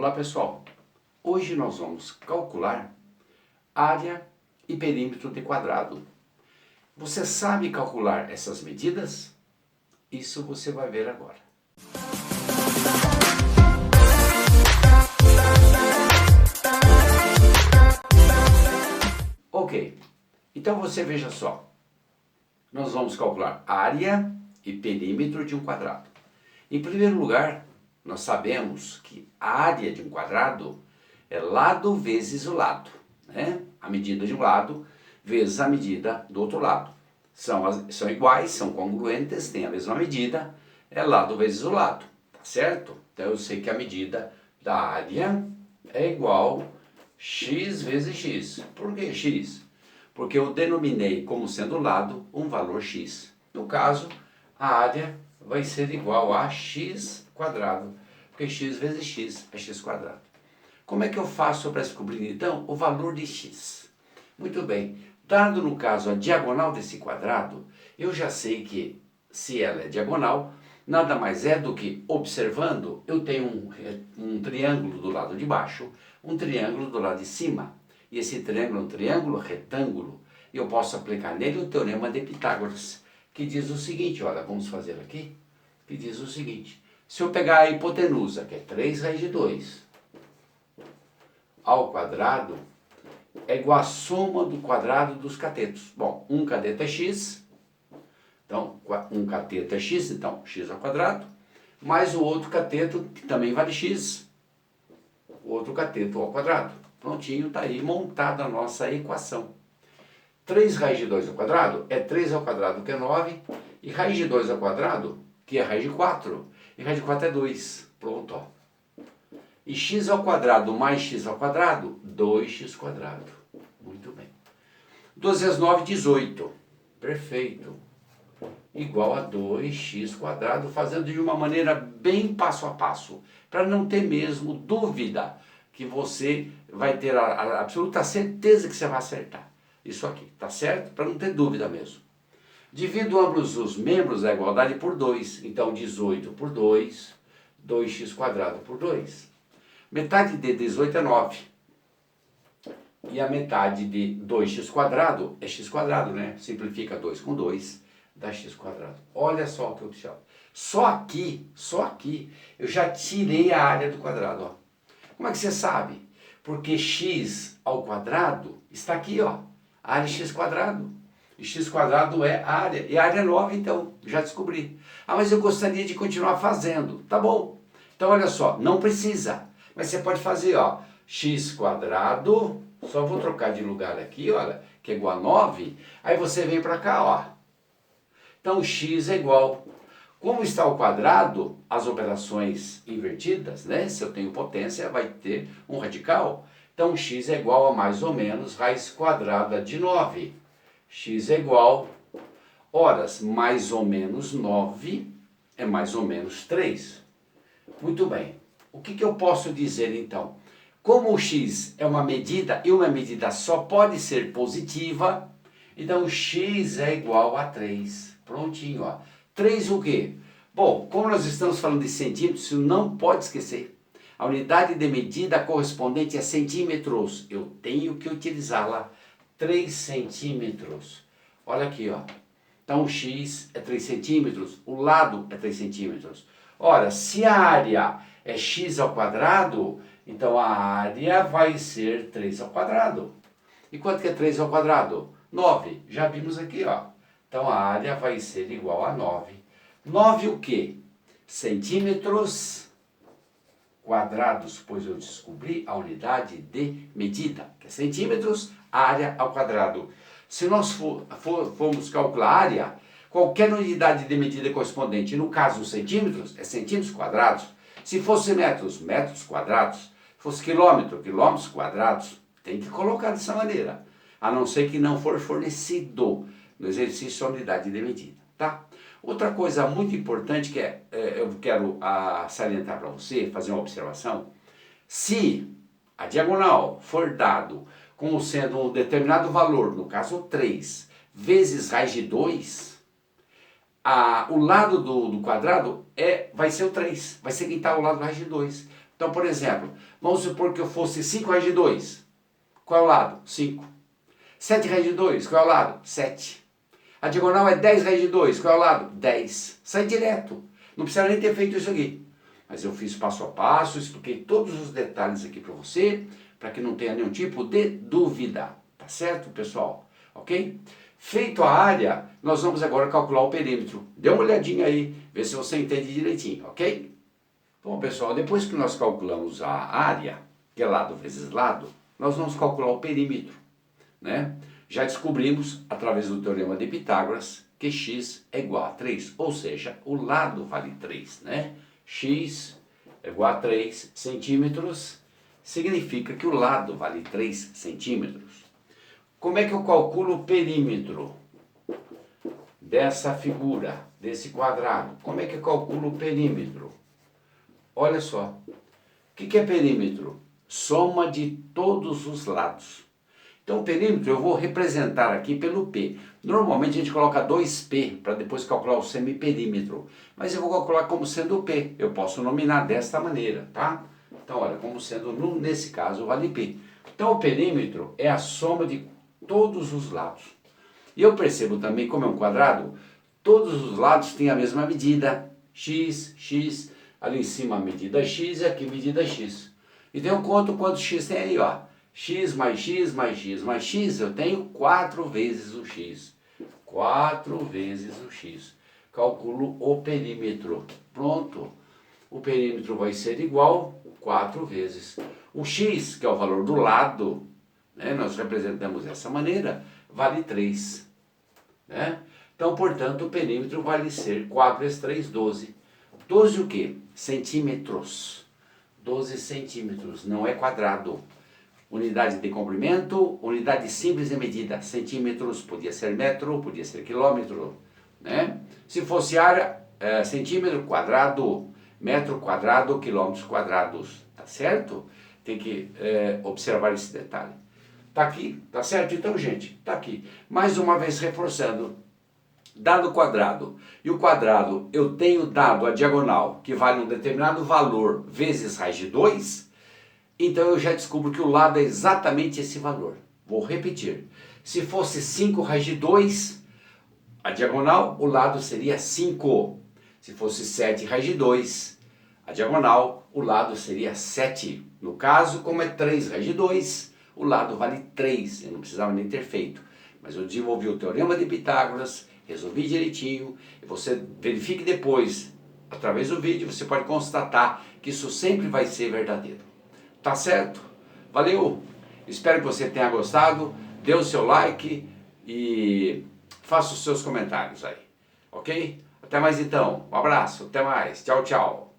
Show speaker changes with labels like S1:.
S1: Olá pessoal, hoje nós vamos calcular área e perímetro de quadrado. Você sabe calcular essas medidas? Isso você vai ver agora. Ok, então você veja só, nós vamos calcular área e perímetro de um quadrado. Em primeiro lugar, nós sabemos que a área de um quadrado é lado vezes o lado, né? A medida de um lado vezes a medida do outro lado. São iguais, são congruentes, têm a mesma medida, é lado vezes o lado, tá certo? Então eu sei que a medida da área é igual x vezes x. Por que x? Porque eu denominei como sendo lado um valor x. No caso, a área vai ser igual a x quadrado, porque x vezes x é x quadrado. Como é que eu faço para descobrir então o valor de x? Muito bem, dado no caso a diagonal desse quadrado, eu já sei que se ela é diagonal, nada mais é do que observando, eu tenho um triângulo do lado de baixo, um triângulo do lado de cima. E esse triângulo é um triângulo retângulo. E eu posso aplicar nele o teorema de Pitágoras, que diz o seguinte, olha, vamos fazer aqui, que diz o seguinte, se eu pegar a hipotenusa, que é 3 raiz de 2, ao quadrado, é igual a soma do quadrado dos catetos. Bom, um cateto é x, então um cateto é x, então x ao quadrado, mais o outro cateto, que também vale x, o outro cateto ao quadrado. Prontinho, está aí montada a nossa equação. 3 raiz de 2 ao quadrado é 3 ao quadrado, que é 9, e raiz de 2 ao quadrado, que é raiz de 4, e raiz de 4 é 2. Pronto, ó. E x ao quadrado mais x ao quadrado, 2x quadrado. Muito bem. 12 vezes 9, 18. Perfeito. Igual a 2x quadrado, fazendo de uma maneira bem passo a passo, para não ter mesmo dúvida que você vai ter a absoluta certeza que você vai acertar. Isso aqui, tá certo? Para não ter dúvida mesmo. Divido ambos os membros da igualdade por 2. Então, 18 por 2, 2x quadrado por 2. Metade de 18 é 9. E a metade de 2x quadrado é x quadrado, né? Simplifica 2 com 2, dá x quadrado. Olha só o que eu observo. Só aqui, eu já tirei a área do quadrado, ó. Como é que você sabe? Porque x ao quadrado está aqui, ó. Área é x quadrado. E x quadrado é a área. E a área é 9, então, já descobri. Ah, mas eu gostaria de continuar fazendo. Tá bom. Então, olha só, não precisa. Mas você pode fazer, ó, x quadrado, só vou trocar de lugar aqui, olha, que é igual a 9. Aí você vem para cá, ó. Então, x é igual. Como está ao quadrado, as operações invertidas, né? Se eu tenho potência, vai ter um radical. Então, x é igual a mais ou menos raiz quadrada de 9. X é igual, horas, mais ou menos 9 é mais ou menos 3. Muito bem. O que eu posso dizer então? Como o x é uma medida e uma medida só pode ser positiva, então x é igual a 3. Prontinho, ó. 3 o quê? Bom, como nós estamos falando de centímetros, isso não pode esquecer. A unidade de medida correspondente a centímetros. Eu tenho que utilizá-la. 3 centímetros. Olha aqui, ó. Então, o x é 3 centímetros, o lado é 3 centímetros. Ora, se a área é x ao quadrado, então a área vai ser 3 ao quadrado. E quanto que é 3 ao quadrado? 9. Já vimos aqui, ó. Então, a área vai ser igual a 9. 9 o quê? Centímetros quadrados, pois eu descobri a unidade de medida, que é centímetros, área ao quadrado. Se nós formos calcular a área, qualquer unidade de medida correspondente, no caso centímetros, é centímetros quadrados. Se fosse metros, metros quadrados. Se fosse quilômetro, quilômetros quadrados. Tem que colocar dessa maneira, a não ser que não for fornecido no exercício a unidade de medida, tá? Outra coisa muito importante que eu quero salientar para você, fazer uma observação. Se a diagonal for dado como sendo um determinado valor, no caso 3, vezes raiz de 2, o lado do quadrado vai ser o 3, vai ser quem está ao lado da raiz de 2. Então, por exemplo, vamos supor que eu fosse 5 raiz de 2. Qual é o lado? 5. 7 raiz de 2, qual é o lado? 7. A diagonal é 10 raiz de 2, qual é o lado? 10. Sai direto. Não precisa nem ter feito isso aqui. Mas eu fiz passo a passo, expliquei todos os detalhes aqui para você, para que não tenha nenhum tipo de dúvida. Tá certo, pessoal? Ok? Feito a área, nós vamos agora calcular o perímetro. Dê uma olhadinha aí, vê se você entende direitinho, ok? Bom, pessoal, depois que nós calculamos a área, que é lado vezes lado, nós vamos calcular o perímetro, né? Já descobrimos, através do teorema de Pitágoras, que x é igual a 3, ou seja, o lado vale 3, né? X é igual a 3 centímetros, significa que o lado vale 3 centímetros. Como é que eu calculo o perímetro dessa figura, desse quadrado? Como é que eu calculo o perímetro? Olha só, o que é perímetro? Soma de todos os lados. Então o perímetro eu vou representar aqui pelo P. Normalmente a gente coloca 2P para depois calcular o semiperímetro. Mas eu vou calcular como sendo P. Eu posso nominar desta maneira, tá? Então olha, como sendo, nesse caso, vale P. Então o perímetro é a soma de todos os lados. E eu percebo também, como é um quadrado, todos os lados têm a mesma medida. X, X, ali em cima a medida X e aqui a medida X. Então eu conto quantos X tem aí, ó. X mais X mais X mais X, eu tenho 4 vezes o X. 4 vezes o X. Calculo o perímetro. Pronto. O perímetro vai ser igual 4 vezes. O X, que é o valor do lado, né, nós representamos dessa maneira, vale 3. Né? Então, portanto, o perímetro vai ser 4 vezes 3, 12. 12 o quê? Centímetros. 12 centímetros, não é quadrado. Unidade de comprimento, unidade simples de medida, centímetros, podia ser metro, podia ser quilômetro, né? Se fosse área, centímetro quadrado, metro quadrado, quilômetros quadrados, tá certo? Tem que observar esse detalhe. Tá aqui, tá certo? Então, gente, tá aqui. Mais uma vez reforçando, dado quadrado, e o quadrado eu tenho dado a diagonal, que vale um determinado valor, vezes raiz de 2, então eu já descubro que o lado é exatamente esse valor. Vou repetir. Se fosse 5 raiz de 2, a diagonal, o lado seria 5. Se fosse 7 raiz de 2, a diagonal, o lado seria 7. No caso, como é 3 raiz de 2, o lado vale 3. Eu não precisava nem ter feito. Mas eu desenvolvi o teorema de Pitágoras, resolvi direitinho, e você verifique depois, através do vídeo, você pode constatar que isso sempre vai ser verdadeiro. Tá certo? Valeu! Espero que você tenha gostado. Dê o seu like e faça os seus comentários aí. Ok? Até mais então. Um abraço. Até mais. Tchau, tchau.